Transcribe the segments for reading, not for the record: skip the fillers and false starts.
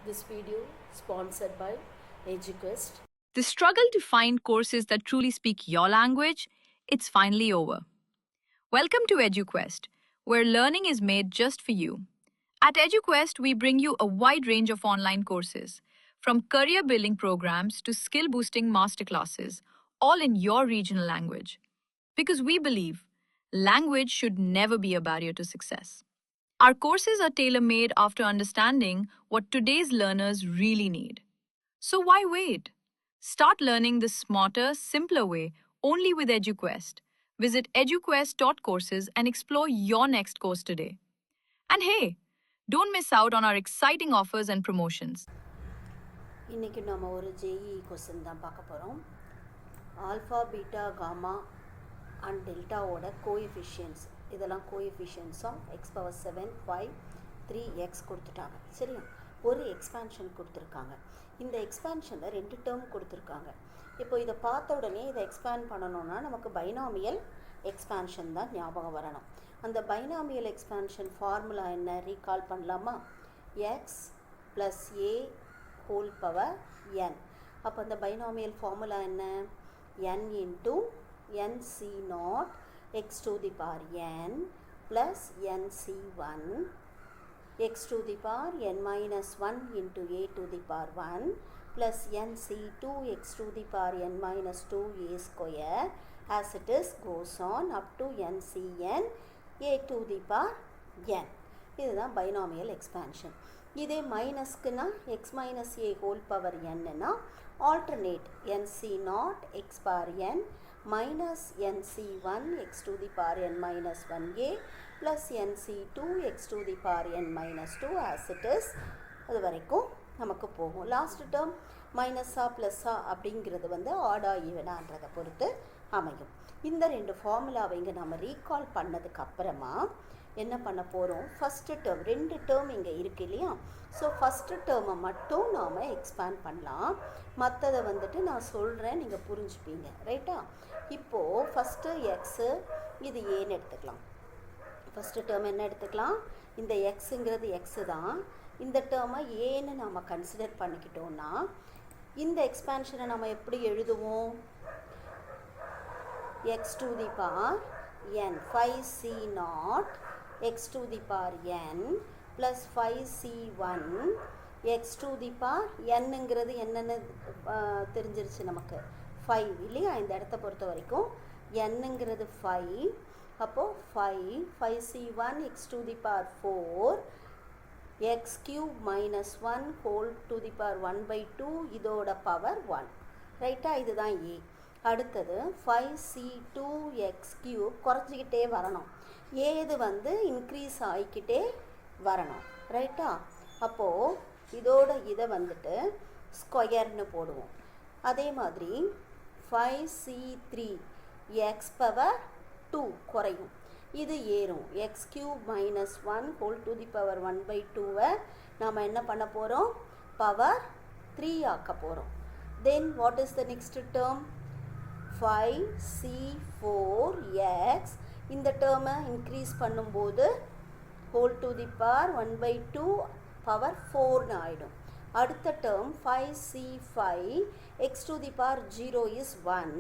This video sponsored by EduQuest. The struggle to find courses that truly speak your language, it's finally over. Welcome to EduQuest, where learning is made just for you. At EduQuest, we bring you a wide range of online courses, from career building programs to skill boosting masterclasses, all in your regional language. Because we believe language should never be a barrier to success. Our courses are tailor made after understanding what today's learners really need. So why wait? Start learning the smarter, simpler way only with EduQuest. Visit eduquest.courses and explore your next course today. And hey, don't miss out on our exciting offers and promotions. இன்னைக்கு நம்ம ஒரு JE question தான் பார்க்க போகிறோம். Alpha beta gamma and டெல்டாவோட coefficients, இதெல்லாம் coefficients of x power 7 5 3 x கொடுத்துட்டாங்க. சரியா, ஒரு எக்ஸ்பேன்ஷன் கொடுத்துருக்காங்க. இந்த எக்ஸ்பேன்ஷனில் 2 டேர்ம் கொடுத்துருக்காங்க. இப்போ இதை பார்த்த உடனே இதை எக்ஸ்பேண்ட் பண்ணணும்னா நமக்கு பைனாமியல் எக்ஸ்பேன்ஷன் தான் ஞாபகம் வரணும். அந்த பைனாமியல் எக்ஸ்பேன்ஷன் ஃபார்முலா என்ன ரீகால் பண்ணலாமா? X plus A whole power n. அப்போ அந்த பைனாமியல் ஃபார்முலா என்ன? n into nc naught x to the power n plus nc1 x to the power n minus 1 into a to the power 1 plus nc2 x to the power n minus 2 a square as it is goes on up to ncn a to the power n. இதுதான் binomial expansion. இதே மைனஸ்க்குன்னா x minus a whole power என்னன்னா alternate n C naught x power n minus n C one x to the power n minus one a plus n C two x to the power n minus two as it is. அது வரைக்கும் நமக்கு போகும். Last term மைனஸா ப்ளஸ்ஸா அப்படிங்கிறது ஆடா ஈவனான்றதை பொறுத்து அமையும். இந்த 2 ஃபார்முலாவை இங்கே நம்ம ரீகால் பண்ணதுக்கு அப்புறமா என்ன பண்ண போகிறோம்? ஃபஸ்ட்டு டேர்ம் 2 டேர்ம் இங்கே இருக்குது இல்லையா? ஸோ ஃபஸ்ட்டு டேர்மை மட்டும் நாம் எக்ஸ்பேண்ட் பண்ணலாம். மற்றதை நான் சொல்கிறேன், நீங்கள் புரிஞ்சுப்பீங்க. ரைட்டா? இப்போது ஃபஸ்ட்டு எக்ஸு, இது ஏன்னு எடுத்துக்கலாம். ஃபஸ்ட்டு டேர்ம் என்ன எடுத்துக்கலாம்? இந்த எக்ஸுங்கிறது எக்ஸு தான். இந்த டேர்மை ஏன்னு நாம் கன்சிடர் பண்ணிக்கிட்டோன்னா இந்த எக்ஸ்பேன்ஷனை நம்ம எப்படி எழுதுவோம்? X to the power n 5c naught x to the power n plus 5c1 x to the power nங்கிறது என்னென்னு தெரிஞ்சிருச்சு நமக்கு, 5 இல்லையா? இந்த இடத்த பொறுத்த வரைக்கும் nங்கிறது 5. அப்போது 5c1 x to the power 4 x cube minus 1 whole to the power 1 by 2 இதோட பவர் 1. ரைட்டா? இதுதான் ஏ. அடுத்தது 5c2x cube குறைஞ்சிக்கிட்டே வரணும். ஏது இன்க்ரீஸ் ஆகிக்கிட்டே வரணும். ரைட்டா? அப்போது இதோட இதை ஸ்கொயர்னு போடுவோம். அதே மாதிரி 5c3x பவர் 2 குறையும், இது ஏறும். X cube minus 1 whole to the power 1 by 2வை நாம் என்ன பண்ண போகிறோம்? பவர் 3 ஆக்க போகிறோம். Then what is the next term? 5c4x. இந்த டேர்மை இன்க்ரீஸ் பண்ணும்போது whole to the power 1 by 2 power 4னு ஆகிடும். அடுத்த term 5c5 x to the power 0 is 1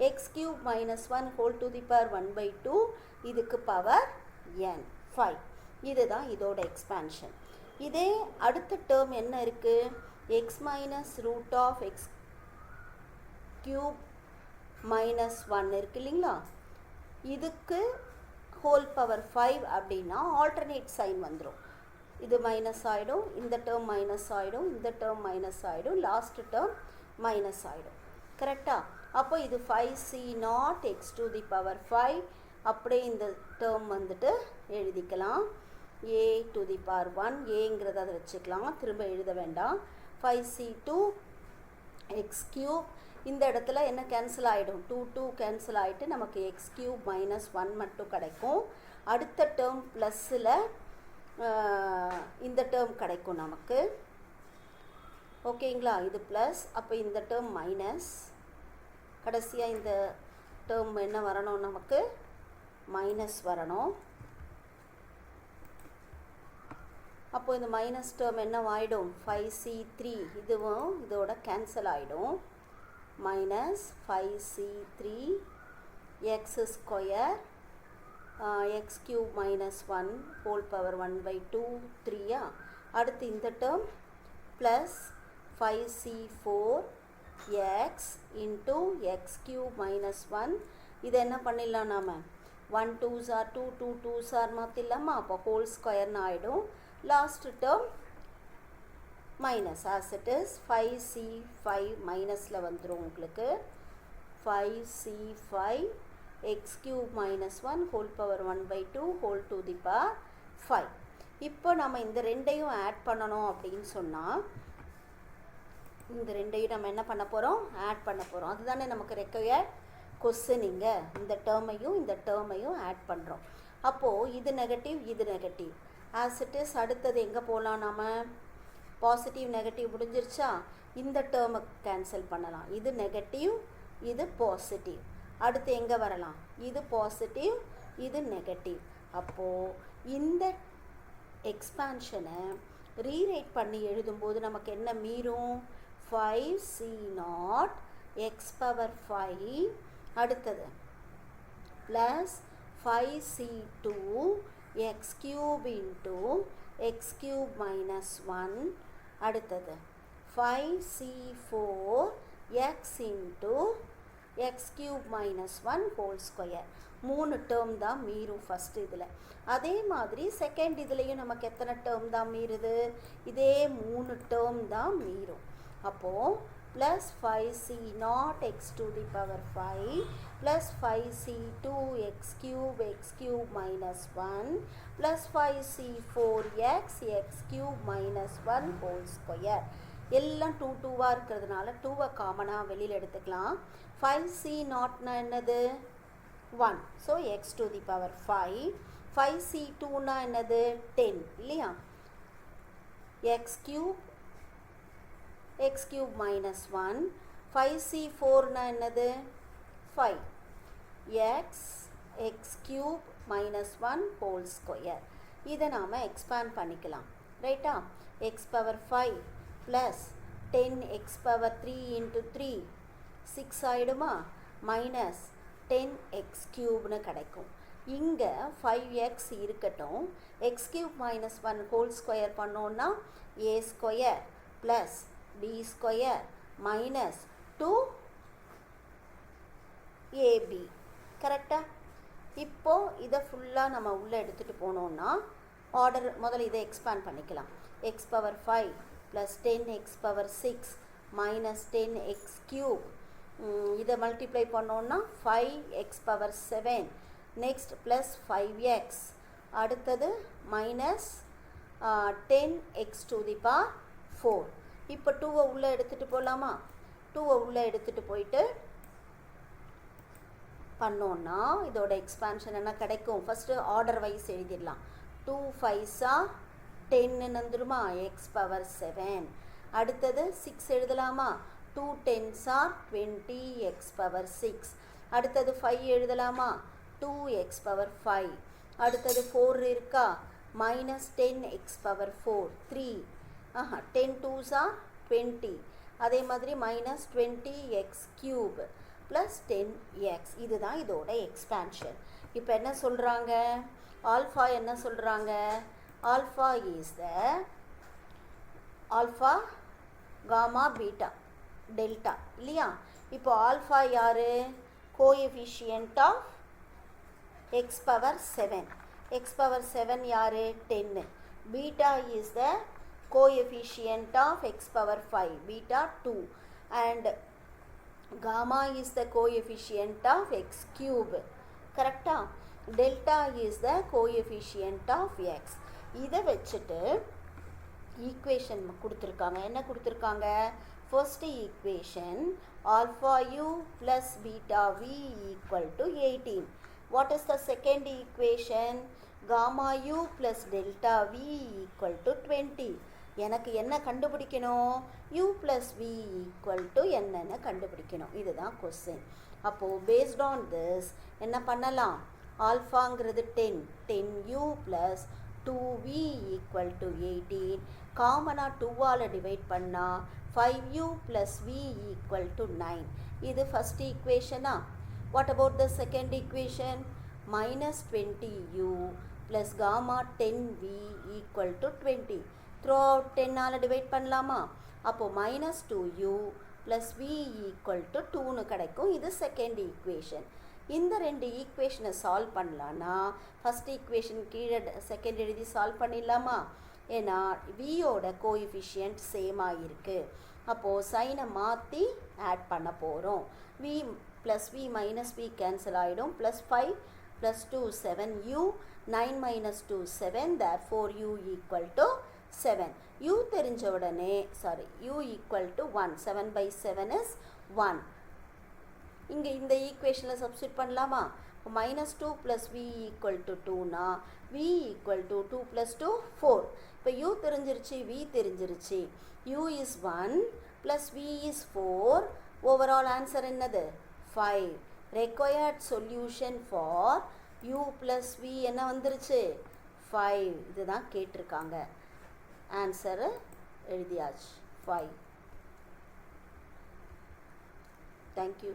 x cube minus 1 whole to the power 1 by 2 இதுக்கு பவர் n 5. இதுதான் இதோட expansion. இதே அடுத்த டேர்ம் என்ன இருக்குது? x minus root of x cube minus 1 இருக்கு இல்லைங்களா? இதுக்கு ஹோல் பவர் 5 அப்படின்னா ஆல்டர்னேட் சைன் வந்துடும். இது மைனஸ் ஆகிடும், இந்த டேர்ம் மைனஸ் ஆகிடும், இந்த டேர்ம் மைனஸ் ஆகிடும், லாஸ்ட் டேர்ம் மைனஸ் ஆகிடும். கரெக்டாக? அப்போ இது 5c not X to the power 5. அப்படியே இந்த டேர்ம் எழுதிக்கலாம். ஏ டு தி பவர் 1 ஏங்கிறத அதை வச்சுக்கலாம், திரும்ப எழுத வேண்டாம். 5c2 எக்ஸ் கியூப், இந்த இடத்துல என்ன கேன்சல் ஆகிடும்? 2 கேன்சல் ஆகிட்டு நமக்கு எக்ஸ் கியூப் மைனஸ் 1 மட்டும் கிடைக்கும். அடுத்த டேர்ம் ப்ளஸ்ஸில் இந்த டேர்ம் கிடைக்கும் நமக்கு. ஓகேங்களா? இது ப்ளஸ், அப்போ இந்த டேர்ம் மைனஸ். கடைசியாக இந்த டேர்ம் என்ன வரணும்? நமக்கு மைனஸ் வரணும். அப்போ இந்த மைனஸ் டேர்ம் என்ன ஆகிடும், 5c3 இதுவும் இதோட கேன்சல் ஆகிடும். Minus 5c3 X square X cube minus 1 whole power 1/2 3. அடுத்து இந்த term plus 5c4 X into X cube minus 1. இது என்ன பண்ணிடலாம் நாம், 1 2s are 2 2 2s are மாற்றிடலாமா, அப்போ ஹோல் ஸ்கொயர்னு ஆகிடும். Last term minus as it is 5c5 மைனஸில் வந்துடும் உங்களுக்கு. 5c5 X cube minus 1 whole power 1/2 whole to the power 5. இப்போ நம்ம இந்த ரெண்டையும் ஆட் பண்ணணும் அப்படின்னு சொன்னால் இந்த ரெண்டையும் நம்ம என்ன பண்ண போகிறோம், ஆட் பண்ண போகிறோம். அதுதானே நமக்கு ரெக்வயர்ட் கொஸ்டினிங்க. இந்த டேர்மையும் ஆட் பண்ணுறோம். அப்போது இது நெகட்டிவ் இது நெகட்டிவ் ஆஸ் இட் இஸ். அடுத்தது எங்கே போகலாம், நம்ம பாசிட்டிவ் நெகட்டிவ் முடிஞ்சிருச்சா, இந்த டேர்மை கேன்சல் பண்ணலாம். இது நெகட்டிவ் இது பாசிட்டிவ். அடுத்து எங்கே வரலாம், இது பாசிட்டிவ் இது நெகட்டிவ். அப்போது இந்த எக்ஸ்பான்ஷனை ரீரைட் பண்ணி எழுதும்போது நமக்கு என்ன மீறும், 5c0 எக்ஸ் பவர் 5 அடுத்தது plus 5c2 X cube into X cube minus 1 அடுத்தது 5c4 X into X cube minus 1 whole square. 3 term தான் மீறும் ஃபஸ்ட் இதில். அதே மாதிரி செகண்ட் இதுலேயும் நமக்கு எத்தனை டேர்ம் தான் மீறுது, இதே 3 டேர்ம் தான் மீறும். அப்போது plus 5c0 X to the power 5 plus 5c2 X cube minus 1 plus 5c4 X cube minus 1 whole square. எல்லாம் 2 2வாக இருக்கிறதுனால 2வை காமனாக வெளியில் எடுத்துக்கலாம். 5c0னா என்னது 1, so X to the power 5. 5c2னா என்னது 10 இல்லையா, எக்ஸ் கியூப் மைனஸ் 1. 5c4னா என்னது 5 x cube minus 1 whole square. இதை நாம் எக்ஸ்பேண்ட் பண்ணிக்கலாம் ரைட்டா. X power 5 plus 10 x power 3 into 3 6 ஆகிடுமா, மைனஸ் 10 எக்ஸ் கியூப்னு கிடைக்கும். இங்கே 5x இருக்கட்டும், x cube minus 1 whole square பண்ணோன்னா a square plus b square minus 2ab கரெக்டாக. இப்போது இதை ஃபுல்லாக நம்ம உள்ளே எடுத்துகிட்டு போனோன்னா ஆர்டர் முதல்ல இதை எக்ஸ்பேண்ட் பண்ணிக்கலாம். X power 5 plus 10 x power 6 minus 10 X cube. இதை மல்டிப்ளை பண்ணோன்னா 5x power 7 next plus 5x அடுத்தது minus 10x to the power 4. இப்போ 2வை உள்ளே எடுத்துகிட்டு போகலாமா, 2வை உள்ளே எடுத்துகிட்டு போயிட்டு பண்ணோன்னா இதோட எக்ஸ்பான்ஷன் என்ன கிடைக்கும், ஃபஸ்ட்டு ஆர்டர் வைஸ் எழுதிடலாம். 2 5s 10 வந்துடுமா, எக்ஸ் பவர் 7. அடுத்தது 6 எழுதலாமா, 2 10s 20 எக்ஸ் பவர் 6. அடுத்தது 5 எழுதலாமா, 2x பவர் 5. அடுத்தது 4 இருக்கா, மைனஸ் 10 எக்ஸ் பவர் 4 3. 10 2s 20. அதே மாதிரி minus 20 X cube plus 10x. இதுதான் இதோட எக்ஸ்பேன்ஷன். இப்போ என்ன சொல்கிறாங்க, ஆல்ஃபா என்ன சொல்கிறாங்க, alpha is the alpha gamma beta delta இல்லையா. இப்போ ஆல்ஃபா யார், coefficient of x power 7. X power 7 யார் 10. Beta is the coefficient of x power 5 beta 2 and gamma is the coefficient of x cube correcta. delta is the coefficient of x. இதை வச்சுட்டு equation கொடுத்துருக்காங்க. என்ன கொடுத்துருக்காங்க, first equation alpha u plus beta v equal to 18. what is the second equation, gamma u plus delta v equal to 20. எனக்கு என்ன கண்டுபிடிக்கணும், u plus v equal to என்னன்னு கண்டுபிடிக்கணும். இதுதான் கொஸ்டின். அப்போது பேஸ்ட் ஆன் திஸ் என்ன பண்ணலாம், ஆல்ஃபாங்கிறது 10 10u plus 2v equal to 18. காமனாக 2ஆல் டிவைட் பண்ணால் 5u plus v equal to 9. இது ஃபஸ்ட் ஈக்குவேஷனா? What about the second equation? minus 20u plus gamma 10v equal to 20. Throughout 10ஆல் டிவைட் பண்ணலாமா? அப்போது minus 2u plus v equal to 2னு கிடைக்கும். இது second equation. இந்த ரெண்டு ஈக்குவேஷனை சால்வ் பண்ணலான்னா ஃபஸ்ட் ஈக்குவேஷன் கீழே செகண்ட் எழுதி சால்வ் பண்ணிடலாமா? ஏன்னா வியோட கோஎஃபிஷியன்ட் சேமாக இருக்குது. அப்போது சைனை மாற்றி ஆட் பண்ண போகிறோம். v plus v minus v cancel ஆகிடும். Plus 5 plus 2 7u 9 minus 2 7 therefore u equal to 7. u தெரிஞ்ச உடனே u equal to 1. 7 by 7 is 1. இங்கே இந்த ஈக்குவேஷனில் சப்ஸ்டியூட் பண்ணலாமா? minus 2 plus v equal to 2னா v equal to 2 plus 2 4. இப்போ u தெரிஞ்சிருச்சு, v தெரிஞ்சிருச்சு. u is 1 plus v is 4. Overall answer என்னது? 5. required solution for u plus v என்ன வந்துருச்சு? 5. இதுதான் கேட்டிருக்காங்க. ஆன்சரு எழுதியாச்சு 5. Thank you.